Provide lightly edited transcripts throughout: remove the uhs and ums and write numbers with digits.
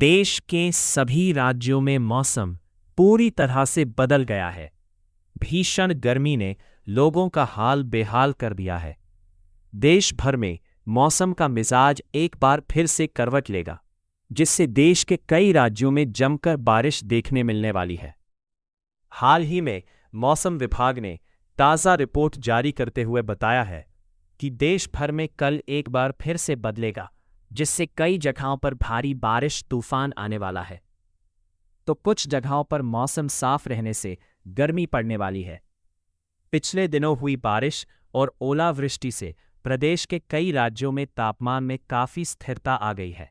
देश के सभी राज्यों में मौसम पूरी तरह से बदल गया है। भीषण गर्मी ने लोगों का हाल बेहाल कर दिया है। देश भर में मौसम का मिजाज एक बार फिर से करवट लेगा, जिससे देश के कई राज्यों में जमकर बारिश देखने मिलने वाली है। हाल ही में मौसम विभाग ने ताज़ा रिपोर्ट जारी करते हुए बताया है कि देश भर में कल एक बार फिर से बदलेगा, जिससे कई जगहों पर भारी बारिश तूफान आने वाला है। तो कुछ जगहों पर मौसम साफ रहने से गर्मी पड़ने वाली है। पिछले दिनों हुई बारिश और ओलावृष्टि से प्रदेश के कई राज्यों में तापमान में काफ़ी स्थिरता आ गई है।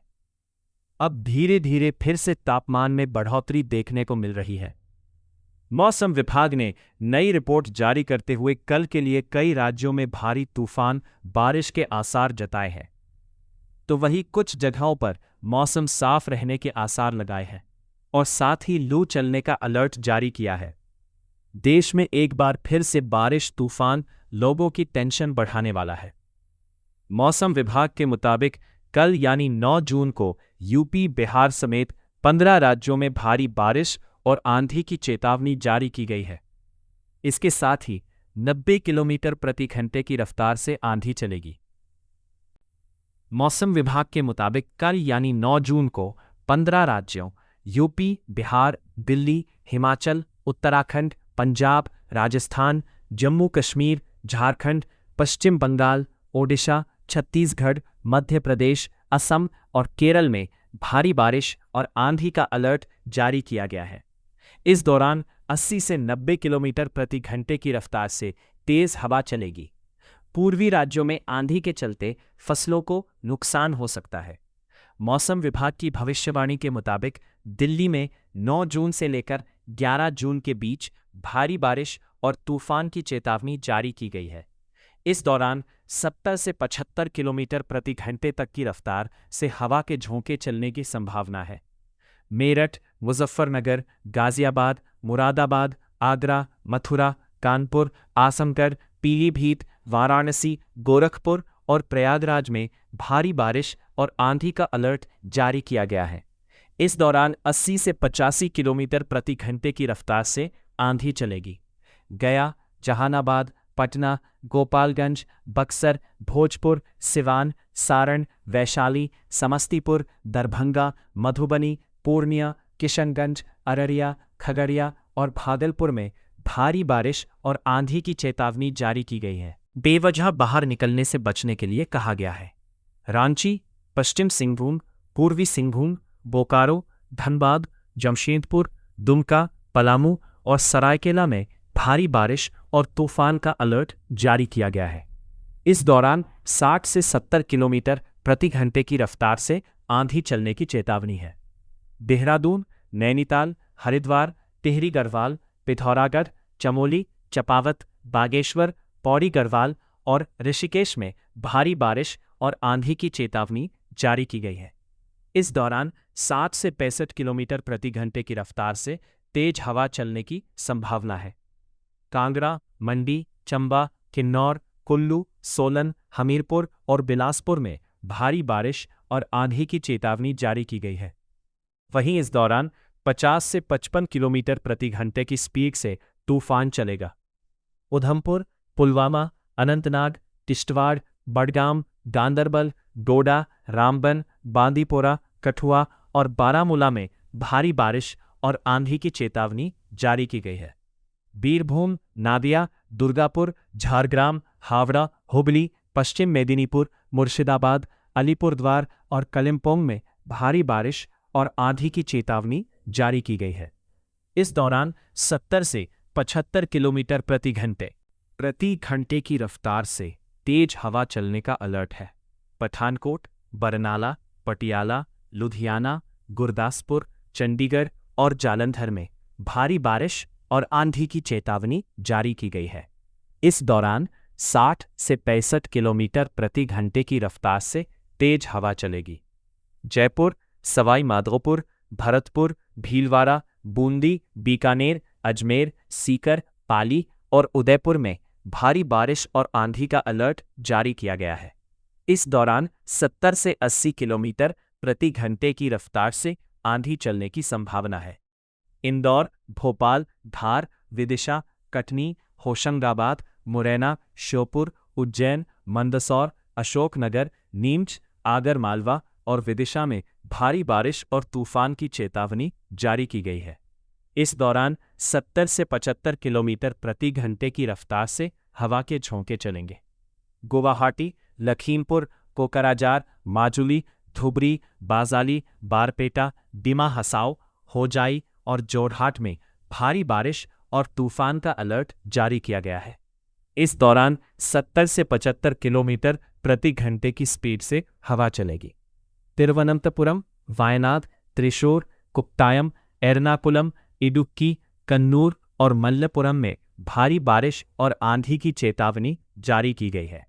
अब धीरे धीरे फिर से तापमान में बढ़ोतरी देखने को मिल रही है। मौसम विभाग ने नई रिपोर्ट जारी करते हुए कल के लिए कई राज्यों में भारी तूफान बारिश के आसार जताए हैं, तो वहीं कुछ जगहों पर मौसम साफ रहने के आसार लगाए हैं और साथ ही लू चलने का अलर्ट जारी किया है। देश में एक बार फिर से बारिश तूफान लोगों की टेंशन बढ़ाने वाला है। मौसम विभाग के मुताबिक कल यानी 9 जून को यूपी, बिहार समेत 15 राज्यों में भारी बारिश और आंधी की चेतावनी जारी की गई है। इसके साथ ही 90 किलोमीटर प्रति घंटे की रफ्तार से आंधी चलेगी। मौसम विभाग के मुताबिक कल यानी 9 जून को 15 राज्यों यूपी, बिहार, दिल्ली, हिमाचल, उत्तराखंड, पंजाब, राजस्थान, जम्मू कश्मीर, झारखंड, पश्चिम बंगाल, ओडिशा, छत्तीसगढ़, मध्य प्रदेश, असम और केरल में भारी बारिश और आंधी का अलर्ट जारी किया गया है। इस दौरान 80 से 90 किलोमीटर प्रति घंटे की रफ्तार से तेज हवा चलेगी। पूर्वी राज्यों में आंधी के चलते फसलों को नुकसान हो सकता है। मौसम विभाग की भविष्यवाणी के मुताबिक दिल्ली में 9 जून से लेकर 11 जून के बीच भारी बारिश और तूफान की चेतावनी जारी की गई है। इस दौरान 70 से 75 किलोमीटर प्रति घंटे तक की रफ्तार से हवा के झोंके चलने की संभावना है। मेरठ, मुजफ्फरनगर, गाजियाबाद, मुरादाबाद, आगरा, मथुरा, कानपुर, आजमगढ़, पीलीभीत, वाराणसी, गोरखपुर और प्रयागराज में भारी बारिश और आंधी का अलर्ट जारी किया गया है। इस दौरान 80 से 85 किलोमीटर प्रति घंटे की रफ्तार से आंधी चलेगी। गया, जहानाबाद, पटना, गोपालगंज, बक्सर, भोजपुर, सिवान, सारण, वैशाली, समस्तीपुर, दरभंगा, मधुबनी, पूर्णिया, किशनगंज, अररिया, खगड़िया और भागलपुर में भारी बारिश और आंधी की चेतावनी जारी की गई है। बेवजह बाहर निकलने से बचने के लिए कहा गया है। रांची, पश्चिम सिंहभूम, पूर्वी सिंहभूम, बोकारो, धनबाद, जमशेदपुर, दुमका, पलामू और सरायकेला में भारी बारिश और तूफान का अलर्ट जारी किया गया है। इस दौरान 60 से 70 किलोमीटर प्रति घंटे की रफ्तार से आंधी चलने की चेतावनी है। देहरादून, नैनीताल, हरिद्वार, टिहरी गढ़वाल, पिथौरागढ़, चमोली, चपावत, बागेश्वर, पौड़ी गढ़वाल और ऋषिकेश में भारी बारिश और आंधी की चेतावनी जारी की गई है। इस दौरान 60 से 65 किलोमीटर प्रति घंटे की रफ्तार से तेज हवा चलने की संभावना है। कांगड़ा, मंडी, चंबा, किन्नौर, कुल्लू, सोलन, हमीरपुर और बिलासपुर में भारी बारिश और आंधी की चेतावनी जारी की गई है। वहीं इस दौरान 50 से 55 किलोमीटर प्रति घंटे की स्पीड से तूफान चलेगा। उधमपुर, पुलवामा, अनंतनाग, किश्तवाड़, बडगाम, गांदरबल, डोडा, रामबन, बांदीपोरा, कठुआ और बारामूला में भारी बारिश और आंधी की चेतावनी जारी की गई है। बीरभूम, नादिया, दुर्गापुर, झारग्राम, हावड़ा, हुबली, पश्चिम मेदिनीपुर, मुर्शिदाबाद, अलीपुरद्वार और कलिम्पोंग में भारी बारिश और आंधी की चेतावनी जारी की गई है। इस दौरान 70 से 75 किलोमीटर प्रति घंटे की रफ्तार से तेज हवा चलने का अलर्ट है। पठानकोट, बरनाला, पटियाला, लुधियाना, गुरदासपुर, चंडीगढ़ और जालंधर में भारी बारिश और आंधी की चेतावनी जारी की गई है। इस दौरान 60 से 65 किलोमीटर प्रति घंटे की रफ्तार से तेज हवा चलेगी। जयपुर, सवाई माधोपुर, भरतपुर, भीलवाड़ा, बूंदी, बीकानेर, अजमेर, सीकर, पाली और उदयपुर में भारी बारिश और आंधी का अलर्ट जारी किया गया है। इस दौरान 70 से 80 किलोमीटर प्रति घंटे की रफ्तार से आंधी चलने की संभावना है। इंदौर, भोपाल, धार, विदिशा, कटनी, होशंगाबाद, मुरैना, श्योपुर, उज्जैन, मंदसौर, अशोकनगर, नीमच, आगरमालवा और विदिशा में भारी बारिश और तूफान की चेतावनी जारी की गई है। इस दौरान 70 से 75 किलोमीटर प्रति घंटे की रफ्तार से हवा के झोंके चलेंगे। गुवाहाटी, लखीमपुर, कोकराझार, माजुली, धुबरी, बाजाली, बारपेटा, डिमा हसाओ, होजाई और जोरहाट में भारी बारिश और तूफान का अलर्ट जारी किया गया है। इस दौरान 70 से 75 किलोमीटर प्रति घंटे की स्पीड से हवा चलेगी। तिरुवनंतपुरम, वायनाड, त्रिशूर, कुप्तायम, एर्नाकुलम, इडुक्की, कन्नूर और मल्लपुरम में भारी बारिश और आंधी की चेतावनी जारी की गई है।